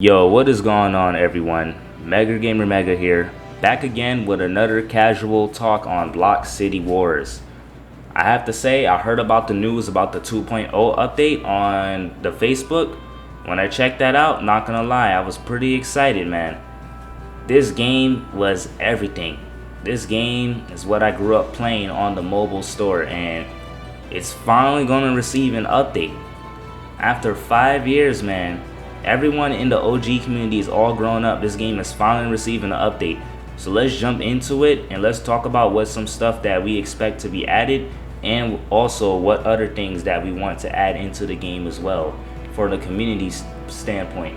Yo, what is going on, everyone? Mega Gamer Mega here, back again with another casual talk on Block City Wars. I have to say, I heard about the news about the 2.0 update on the Facebook. When I checked that out, not gonna lie, I was pretty excited, man. This game was everything. This game is what I grew up playing on the mobile store, and it's finally gonna receive an update. After 5 years, man. Everyone in the OG community is all grown up. This game is finally receiving an update. So let's jump into it and let's talk about what some stuff that we expect to be added, and also what other things that we want to add into the game as well for the community's standpoint.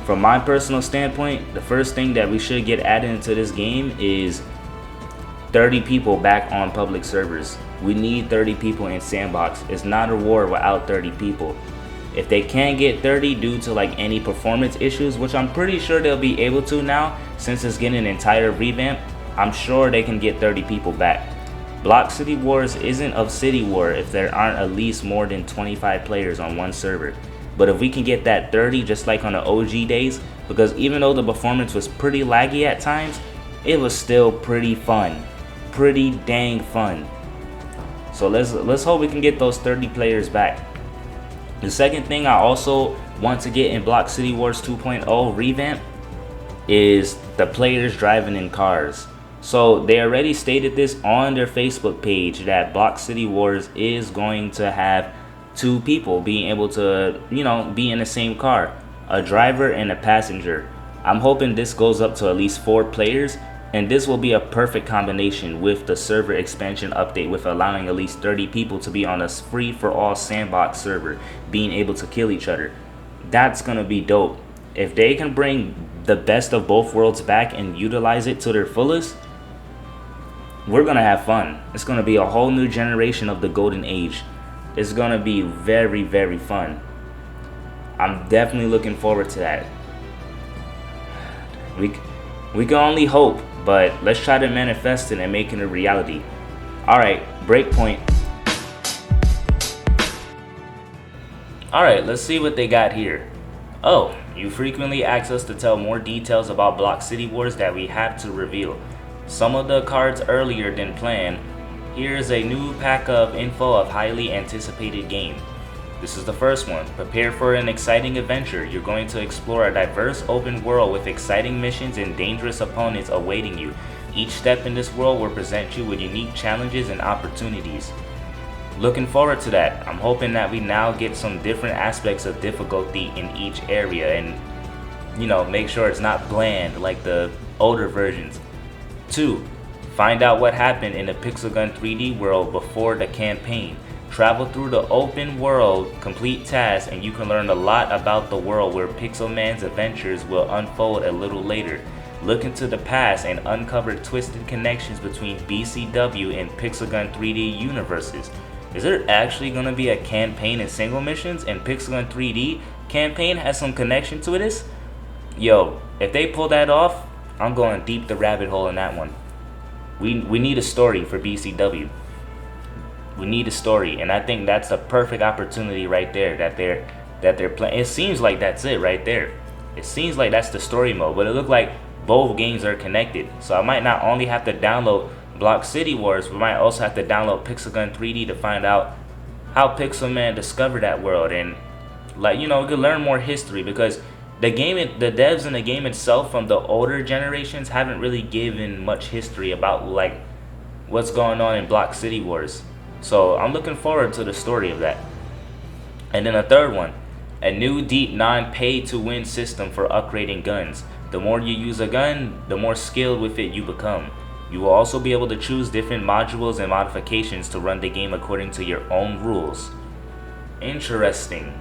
From my personal standpoint, the first thing that we should get added into this game is 30 people back on public servers. We need 30 people in Sandbox. It's not a war without 30 people. If they can't get 30 due to like any performance issues, which I'm pretty sure they'll be able to now since it's getting an entire revamp, I'm sure they can get 30 people back. Block City Wars isn't of City War if there aren't at least more than 25 players on one server. But if we can get that 30 just like on the OG days, because even though the performance was pretty laggy at times, it was still pretty fun. Pretty dang fun. So let's hope we can get those 30 players back. The second thing I also want to get in Block City Wars 2.0 revamp is the players driving in cars. So they already stated this on their Facebook page that Block City Wars is going to have two people being able to, be in the same car, a driver and a passenger. I'm hoping this goes up to at least 4 players, and this will be a perfect combination with the server expansion update, with allowing at least 30 people to be on a free-for-all sandbox server, being able to kill each other. That's gonna be dope. If they can bring the best of both worlds back and utilize it to their fullest, we're gonna have fun. It's gonna be a whole new generation of the golden age. It's gonna be very, very fun. I'm definitely looking forward to that. We can only hope, but let's try to manifest it and make it a reality. Alright, breakpoint. Alright, let's see what they got here. Oh, you frequently ask us to tell more details about Block City Wars that we have to reveal. Some of the cards earlier than planned. Here's a new pack of info of highly anticipated game. This is the first one. Prepare for an exciting adventure. You're going to explore a diverse open world with exciting missions and dangerous opponents awaiting you. Each step in this world will present you with unique challenges and opportunities. Looking forward to that. I'm hoping that we now get some different aspects of difficulty in each area and, make sure it's not bland like the older versions. 2. Find out what happened in the Pixel Gun 3D world before the campaign. Travel through the open world, complete tasks, and you can learn a lot about the world where Pixel Man's adventures will unfold a little later. Look into the past and uncover twisted connections between BCW and Pixel Gun 3D universes. Is there actually going to be a campaign and single missions, and Pixel Gun 3D campaign has some connection to this? Yo, if they pull that off, I'm going deep the rabbit hole in that one. We need a story for BCW. We need a story, and I think that's the perfect opportunity right there that they're playing. It seems like that's it right there. It seems like that's the story mode, but it looked like both games are connected. So I might not only have to download Block City Wars, but might also have to download Pixel Gun 3D to find out how Pixel Man discovered that world, and we could learn more history, because the devs in the game itself from the older generations haven't really given much history about what's going on in Block City Wars. So I'm looking forward to the story of that. And then a third one, a new deep non-pay-to-win system for upgrading guns. The more you use a gun, the more skilled with it you become. You will also be able to choose different modules and modifications to run the game according to your own rules. Interesting.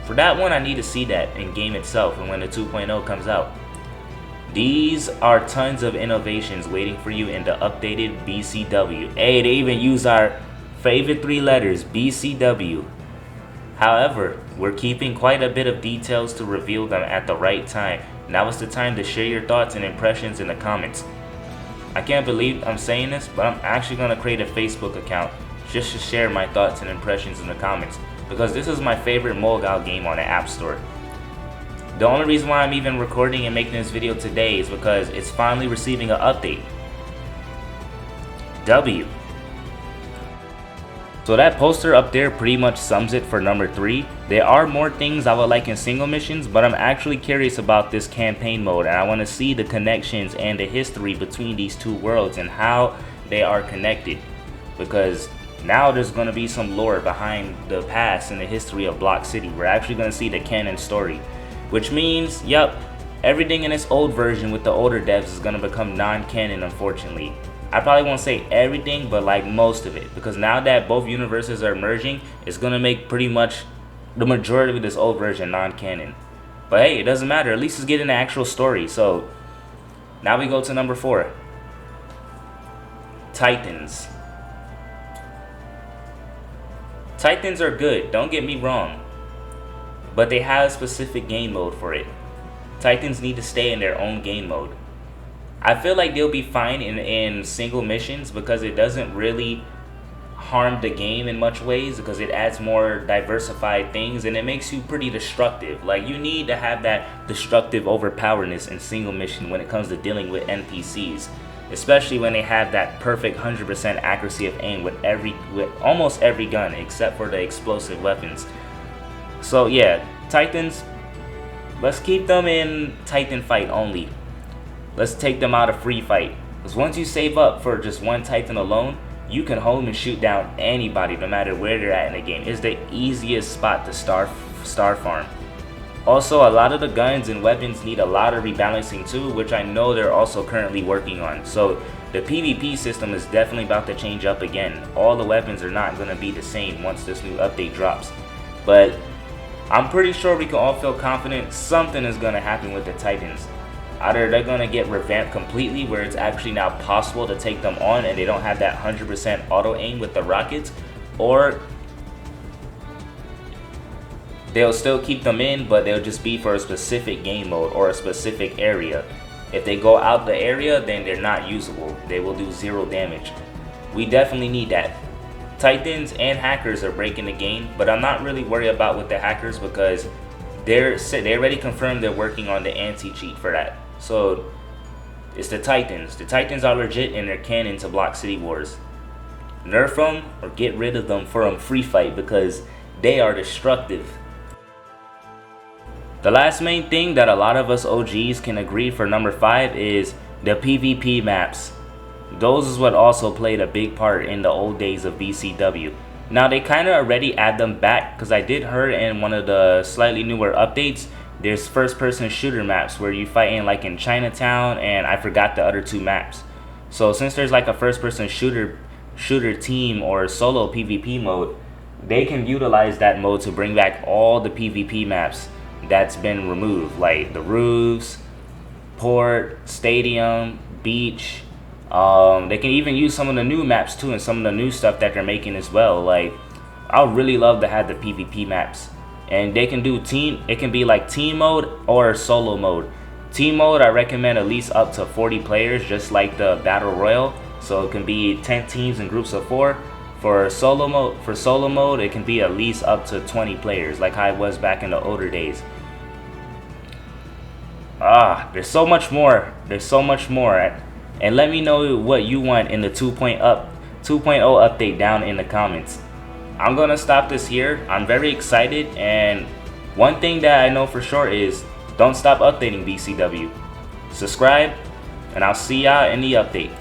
For that one, I need to see that in game itself and when the 2.0 comes out. These are tons of innovations waiting for you in the updated BCW. Hey, they even use our favorite 3 letters, BCW. However, we're keeping quite a bit of details to reveal them at the right time. Now is the time to share your thoughts and impressions in the comments. I can't believe I'm saying this, but I'm actually going to create a Facebook account just to share my thoughts and impressions in the comments. because this is my favorite Molgal game on the App Store. The only reason why I'm even recording and making this video today is because it's finally receiving an update. W. So that poster up there pretty much sums it for number 3. There are more things I would like in single missions, but I'm actually curious about this campaign mode, and I want to see the connections and the history between these two worlds and how they are connected, because now there's going to be some lore behind the past and the history of Block City. We're actually going to see the canon story, which means, yep, everything in this old version with the older devs is going to become non-canon, unfortunately. I probably won't say everything, but like most of it, because now that both universes are merging, it's going to make pretty much the majority of this old version non-canon. But hey, it doesn't matter, at least it's getting the actual story. So now we go to number 4. Titans. Titans are good, don't get me wrong, but they have a specific game mode for it. Titans need to stay in their own game mode. I feel like they'll be fine in single missions because it doesn't really harm the game in much ways, because it adds more diversified things and it makes you pretty destructive. Like, you need to have that destructive overpowerness in single mission when it comes to dealing with NPCs, especially when they have that perfect 100% accuracy of aim with almost every gun except for the explosive weapons. So yeah, Titans, let's keep them in Titan fight only. Let's take them out of free fight, because once you save up for just one Titan alone, you can home and shoot down anybody no matter where they're at in the game. It's the easiest spot to star farm. Also, a lot of the guns and weapons need a lot of rebalancing too, which I know they're also currently working on. So the PvP system is definitely about to change up again. All the weapons are not going to be the same once this new update drops. But I'm pretty sure we can all feel confident something is going to happen with the Titans. Either they're going to get revamped completely, where it's actually now possible to take them on and they don't have that 100% auto aim with the rockets, or they'll still keep them in, but they'll just be for a specific game mode or a specific area. If they go out the area, then they're not usable. They will do 0 damage. We definitely need that. Titans and hackers are breaking the game, but I'm not really worried about with the hackers because they already confirmed they're working on the anti-cheat for that. So it's the Titans. The Titans are legit and they're canon to Block City Wars. Nerf them or get rid of them from free fight because they are destructive. The last main thing that a lot of us OGs can agree for number 5 is the PvP maps. Those is what also played a big part in the old days of BCW. Now they kind of already add them back, because I did hear in one of the slightly newer updates there's first person shooter maps where you fight in like in Chinatown, and I forgot the other 2 maps. So since there's like a first person shooter team or solo PvP mode, they can utilize that mode to bring back all the PvP maps that's been removed, like the roofs, port, stadium, beach. They can even use some of the new maps too, and some of the new stuff that they're making as well. Like, I would really love to have the PvP maps, and they can do team. It can be like team mode or solo mode. Team mode, I recommend at least up to 40 players, just like the battle royale. So it can be 10 teams in groups of 4. For solo mode, it can be at least up to 20 players, like how it was back in the older days. There's so much more. There's so much more. And let me know what you want in the 2.0 update down in the comments. I'm gonna stop this here. I'm very excited, and one thing that I know for sure is don't stop updating BCW. Subscribe, and I'll see y'all in the update.